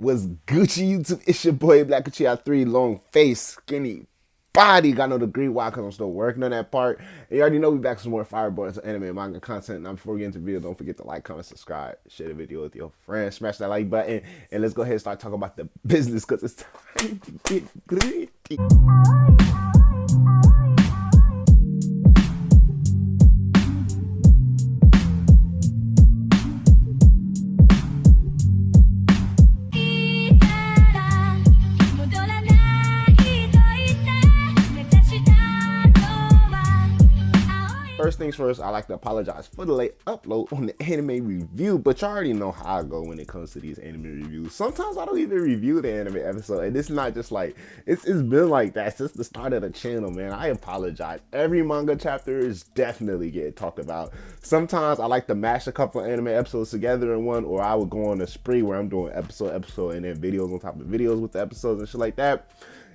Was Gucci YouTube? It's your boy Black Uchiha 3, long face, skinny body. Got no degree. Why? Because I'm still working on that part. And you already know we back with some more Fireboards anime and manga content. Now, before we get into the video, don't forget to like, comment, subscribe, share the video with your friends, smash that like button, and let's go ahead and start talking about the business because it's time to get gritty. First things first, I like to apologize for the late upload on the anime review, but you already know how I go when it comes to these anime reviews. Sometimes I don't even review the anime episode, and it's not just like, it's been like that since the start of the channel, man. I apologize. Every manga chapter is definitely getting talked about. Sometimes I like to mash a couple of anime episodes together in one, or I would go on a spree where I'm doing episode, and then videos on top of videos with the episodes and shit like that.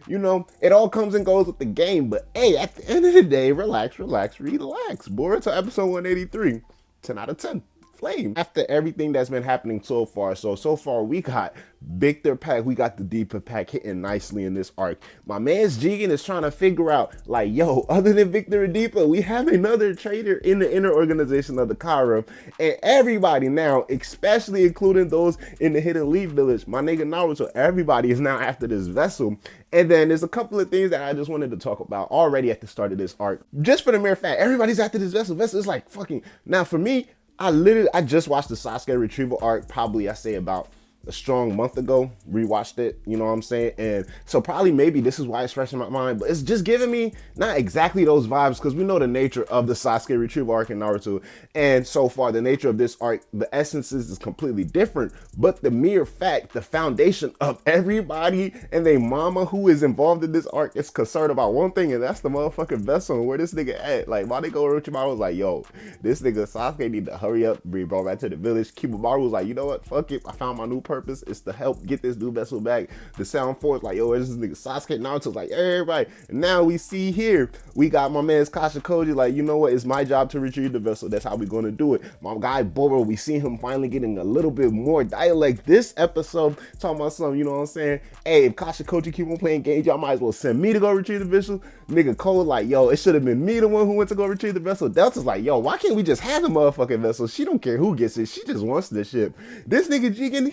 You know, it all comes and goes with the game, but hey, at the end of the day, relax. Boruto episode 183, 10 out of 10. Flame. After everything that's been happening so far, so far we got Victor pack, we got the deeper pack hitting nicely in this arc. My man's Jigen is trying to figure out, like, yo, other than Victor and Deepa, we have another trader in the inner organization of the Kara, and everybody now, especially including those in the Hidden Leaf Village, my nigga Naruto, everybody is now after this vessel. And then there's a couple of things that I just wanted to talk about already at the start of this arc. Just for the mere fact, everybody's after this vessel. Vessel is like fucking, now for me, I just watched the Sasuke retrieval arc, probably I say about a strong month ago, rewatched it, you know what I'm saying? And so probably maybe this is why it's fresh in my mind, but it's just giving me not exactly those vibes because we know the nature of the Sasuke retrieval arc in Naruto. And so far, the nature of this arc, the essences is completely different, but the mere fact, the foundation of everybody and their mama who is involved in this arc is concerned about one thing, and that's the motherfucking vessel and where this nigga at. Like, why they go Orochimaru was like, yo, this nigga Sasuke need to hurry up, bring brought back to the village. Kibabaru was like, you know what, fuck it, I found my new purpose. It's to help get this new vessel back. The Sound Force like, yo, this is nigga Sasuke. Naruto's like, everybody. And now we see here, we got my man's Kasha Koji like, you know what, it's my job to retrieve the vessel. That's how we gonna do it. My guy Boro, we see him finally getting a little bit more dialect this episode, talking about something, you know what I'm saying? Hey, if Kasha Koji keep on playing games, y'all might as well send me to go retrieve the vessel. Nigga Cole like, yo, it should have been me the one who went to go retrieve the vessel. Delta's like, yo, why can't we just have the motherfucking vessel? She don't care who gets it. She just wants this ship. This nigga Jigen,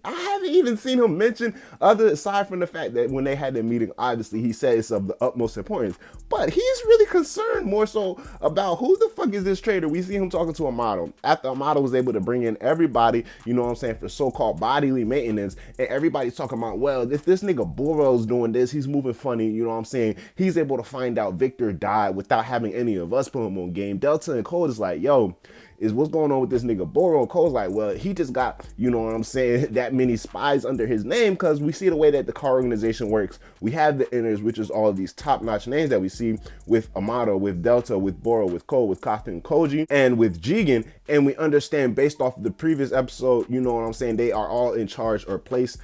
I haven't even seen him mention other aside from the fact that when they had their meeting, obviously he said it's of the utmost importance, but he's really concerned more so about who the fuck is this trader. We see him talking to Amato after Amato was able to bring in everybody, you know what I'm saying, for so-called bodily maintenance, and everybody's talking about, well, if this nigga Boro's doing this, he's moving funny, you know what I'm saying, he's able to find out Victor died without having any of us put him on game. Delta and Cole is like, yo, is what's going on with this nigga Boro? And Cole's like, well, he just got, you know what I'm saying, that many spies under his name, because we see the way that the car organization works. We have the inners, which is all of these top-notch names that we see with Amato, with Delta, with Boro, with Cole, with Kata and Koji, and with Jigen, and we understand based off of the previous episode, you know what I'm saying, they are all in charge or placed,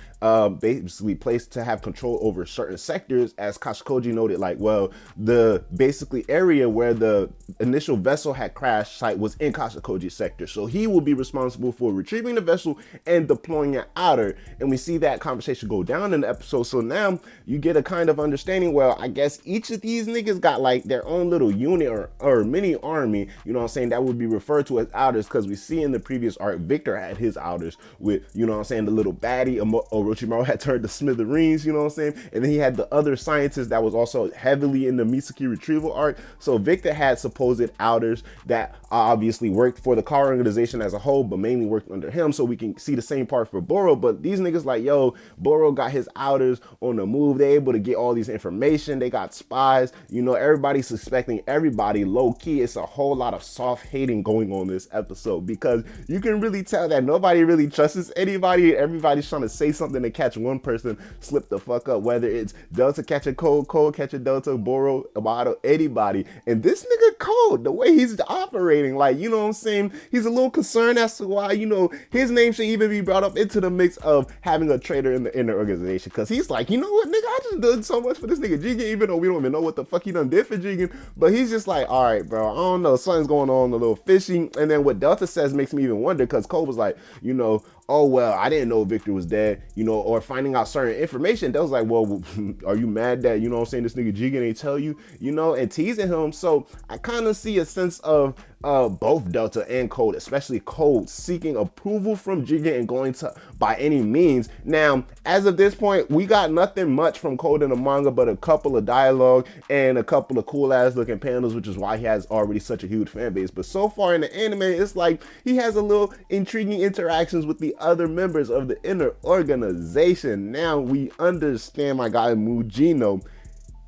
basically placed to have control over certain sectors, as Kashikoji noted, like, well, the basically area where the initial vessel had crashed site was in Kashikoji's sector, so he will be responsible for retrieving the vessel and deploying it outer, and we see that conversation go down in the episode. So now you get a kind of understanding, well, I guess each of these niggas got like their own little unit or mini army, you know what I'm saying, that would be referred to as outers, because we see in the previous arc Victor had his outers with, you know what I'm saying, the little baddie Orochimaru had turned to smithereens, you know what I'm saying, and then he had the other scientist that was also heavily in the Misaki retrieval arc. So Victor had supposed outers that obviously worked for the car organization as a whole, but mainly worked under him, so we can see the same part for Boro. But these niggas like, yo, Boro got his outers on the move, they able to get all these information, they got spies, you know, everybody's suspecting everybody low-key. It's a whole lot of soft hating going on this episode, because you can really tell that nobody really trusts anybody. Everybody's trying to say something to catch one person slip the fuck up, whether it's Delta catching Cole, Cole catching Delta, Boro, Amato, anybody. And this nigga Cole, the way he's operating, like, you know what I'm saying, he's a little concerned as to why, you know, his name should even be brought up into the mix of having a traitor in the inner organization, because he's like, you know what, nigga, I just done so much for this nigga Jigen, even though we don't even know what the fuck he done did for Jigen, but he's just like, all right, bro, I don't know, something's going on, a little fishy. And then what Delta says makes me even wonder, because Cole was like, you know, oh well, I didn't know Victor was dead, you know, or finding out certain information. That was like, well, are you mad that, you know what I'm saying, this nigga Jigen ain't tell you, you know, and teasing him. So I kind of see a sense of both Delta and Code, especially Code, seeking approval from Jigen and going to by any means. Now, as of this point, we got nothing much from Code in the manga but a couple of dialogue and a couple of cool ass looking panels, which is why he has already such a huge fan base. But so far in the anime, it's like he has a little intriguing interactions with the other members of the inner organization. Now we understand my guy Mujino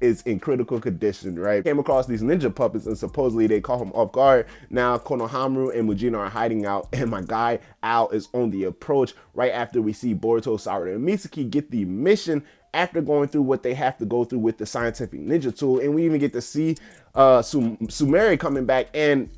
is in critical condition, right? Came across these ninja puppets and supposedly they caught him off guard. Now Konohamaru and Mujino are hiding out and my guy Al is on the approach right after we see Boruto, Sakura, and Mitsuki get the mission after going through what they have to go through with the scientific ninja tool. And we even get to see Sumeri coming back, and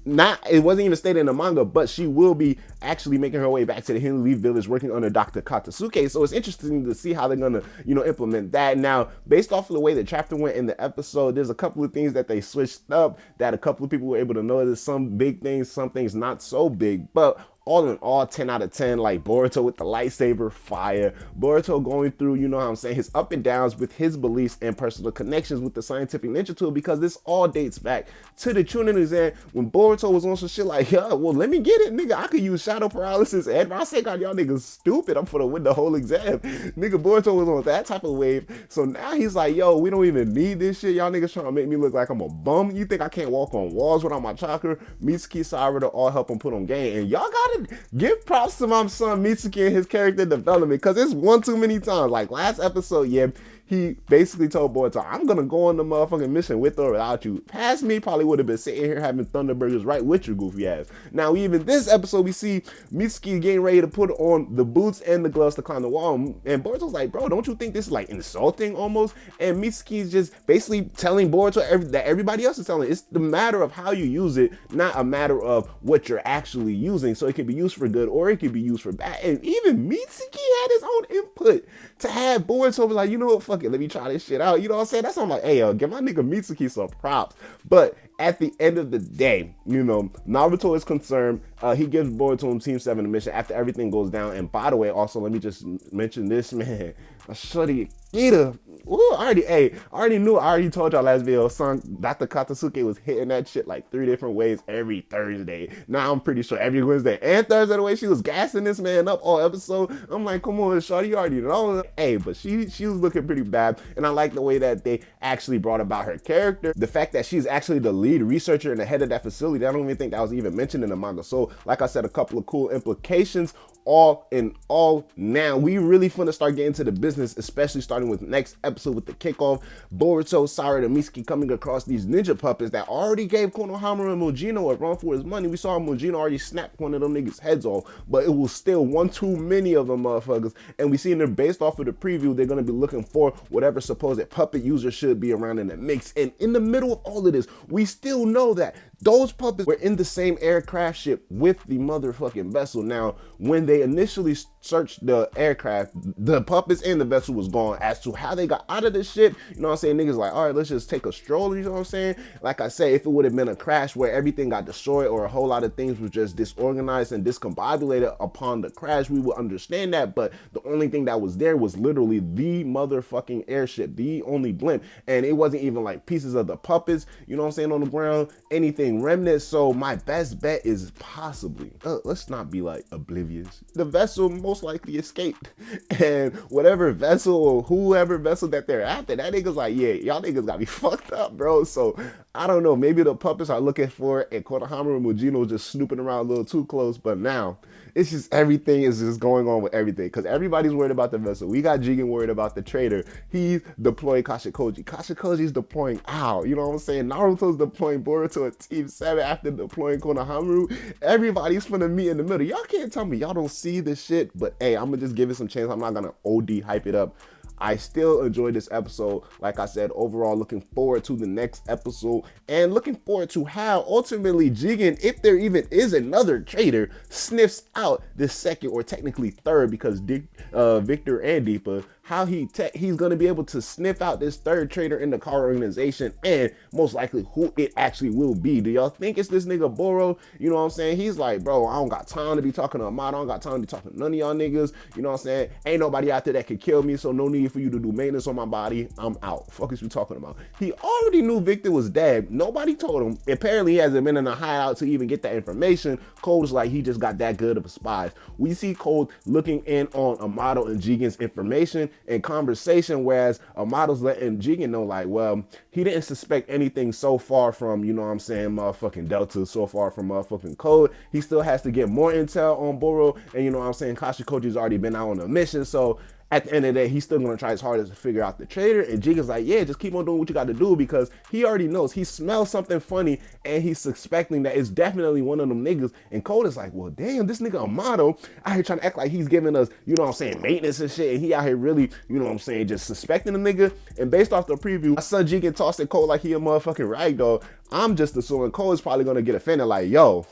it wasn't even stated in the manga, but she will be actually making her way back to the Hidden Leaf Village working under Dr. Katasuke. So it's interesting to see how they're gonna, you know, implement that. Now, based off of the way the chapter went in the episode, there's a couple of things that they switched up that a couple of people were able to notice. Some big things, some things not so big, but all in all, 10 out of 10, like Boruto with the lightsaber, fire. Boruto going through, you know what I'm saying, his up and downs with his beliefs and personal connections with the scientific ninja tool, because this all dates back to the Chunin exam when Boruto was on some shit like, yeah, well, let me get it, nigga. I could use shadow paralysis and Rasengan. Y'all niggas stupid. I'm gonna win the whole exam. Nigga, Boruto was on that type of wave. So now he's like, yo, we don't even need this shit. Y'all niggas trying to make me look like I'm a bum. You think I can't walk on walls without my chakra? Mitsuki, Sakura all help him put on game. And y'all gotta give props to my son Mitsuki and his character development, because it's one too many times. Like last episode, yeah, he basically told Boruto, I'm gonna go on the motherfucking mission with or without you. Past me probably would have been sitting here having Thunderburgers right with your goofy ass. Now, even this episode, we see Mitsuki getting ready to put on the boots and the gloves to climb the wall. And Boruto's like, bro, don't you think this is like insulting almost? And Mitsuki's just basically telling Boruto that everybody else is telling. It's the matter of how you use it, not a matter of what you're actually using. So it can be used for good or it can be used for bad. And even Mitsuki had his own input to have Boruto be like, you know what, fuck it, let me try this shit out. You know what I'm saying? That's why I'm like, hey, yo, give my nigga Mitsuki some props. But at the end of the day, you know, Naruto is concerned. He gives Boruto and Team 7 a mission after everything goes down. And by the way, also, let me just mention this, man. Shorty Ida. Ooh, I already told y'all last video, son, Dr. Katasuke was hitting that shit like 3 different ways every Thursday. Now I'm pretty sure every Wednesday and Thursday, the way she was gassing this man up all episode, I'm like, come on, shorty, you already know. Hey, but she was looking pretty bad. And I like the way that they actually brought about her character. The fact that she's actually the lead researcher and the head of that facility, I don't even think that was even mentioned in the manga. So, like I said, a couple of cool implications. All in all, now we really finna start getting to the business, especially starting with next episode with the kickoff. Boruto, Sakura, and Mitsuki coming across these ninja puppets that already gave Konohamaru and Mujino a run for his money. We saw Mujino already snap one of them niggas' heads off, but it was still one too many of them motherfuckers. And we seen they're based off of the preview, they're gonna be looking for whatever supposed puppet user should be around in the mix. And in the middle of all of this, we still know that those puppets were in the same aircraft ship with the motherfucking vessel. Now, when they initially searched the aircraft, the puppets and the vessel was gone. As to how they got out of this shit, you know what I'm saying? Niggas like, all right, let's just take a stroll, you know what I'm saying? Like I say, if it would have been a crash where everything got destroyed or a whole lot of things was just disorganized and discombobulated upon the crash, we would understand that. But the only thing that was there was literally the motherfucking airship, the only blimp. And it wasn't even like pieces of the puppets, you know what I'm saying, on the ground, anything remnants. So my best bet is possibly, let's not be like oblivious, the vessel most likely escaped, and whatever vessel or whoever vessel that they're after, that nigga's like, yeah, y'all niggas got me fucked up, bro. So I don't know, maybe the puppets are looking for it and Konohamaru and Mujino just snooping around a little too close. But now it's just everything is just going on with everything, because everybody's worried about the vessel. We got Jigen worried about the trader. He's deploying Kashikoji. Kashikoji's deploying Ao. You know what I'm saying? Naruto's deploying Boruto and Team 7 after deploying Konohamaru. Everybody's finna meet in the middle. Y'all can't tell me y'all don't see this shit, but hey, I'm gonna just give it some chance. I'm not gonna OD hype it up. I still enjoyed this episode. Like I said, overall, looking forward to the next episode and looking forward to how ultimately Jigen, if there even is another traitor, sniffs out the second or technically third, because Victor and Deepa how he's gonna be able to sniff out this third traitor in the car organization, and most likely who it actually will be. Do y'all think it's this nigga Boro? You know what I'm saying? He's like, bro, I don't got time to be talking to Amato. I don't got time to be talking to none of y'all niggas. You know what I'm saying? Ain't nobody out there that can kill me, so no need for you to do maintenance on my body. I'm out. Fuck is we talking about? He already knew Victor was dead. Nobody told him. Apparently he hasn't been in a hideout to even get that information. Cole's like, he just got that good of a spy. We see Cole looking in on Amato and Jigen's information and conversation, whereas Amato's letting Jigen know, like, well, he didn't suspect anything so far from, you know what I'm saying, motherfucking Delta, so far from motherfucking Code. He still has to get more intel on Boro, and you know what I'm saying, Kashikoji's already been out on a mission, so at the end of the day, he's still gonna try his hardest to figure out the traitor. And Jigen's like, yeah, just keep on doing what you got to do, because he already knows. He smells something funny, and he's suspecting that it's definitely one of them niggas. And Cole is like, well, damn, this nigga Amato out here trying to act like he's giving us, you know what I'm saying, maintenance and shit, and he out here really, you know what I'm saying, just suspecting the nigga. And based off the preview, I saw Jigen toss at Cole like he a motherfucking ragdoll. I'm just assuming Cole is probably gonna get offended, like, yo,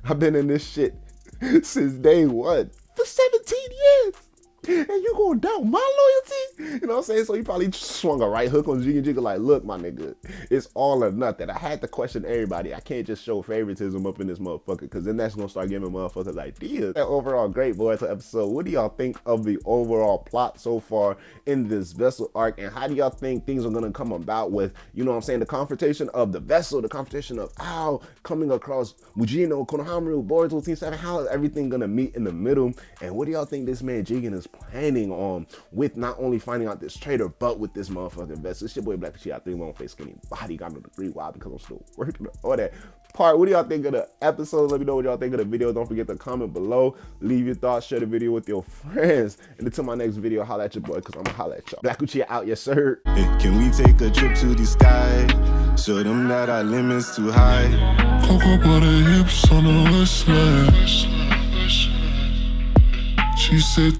I've been in this shit since day one for 17 years. And you gonna doubt my loyalty? You know what I'm saying? So he probably swung a right hook on Jigen. Jigen like, look, my nigga, it's all or nothing. I had to question everybody. I can't just show favoritism up in this motherfucker, because then that's gonna start giving motherfuckers ideas. That overall great boys episode. What do y'all think of the overall plot so far in this Vessel arc? And how do y'all think things are gonna come about with, you know what I'm saying, the confrontation of the Vessel, the confrontation of Ao coming across Mujino, Konohamaru, Boruto, Team 7? How is everything gonna meet in the middle? And what do y'all think this man Jigen is planning on with not only finding out this traitor, but with this motherfucking Vessel? It's your boy Black Chi. I think long face skinny body. Got no degree. Why? Because I'm still working on all that part. What do y'all think of the episode? Let me know what y'all think of the video. Don't forget to comment below, leave your thoughts, share the video with your friends, and until my next video, holla at your boy, because I'm gonna holla at y'all. Black Chi out, yes sir. Hey, can we take a trip to the sky? Show them that our limit's too high. Cocoa butter hips on the west side. She said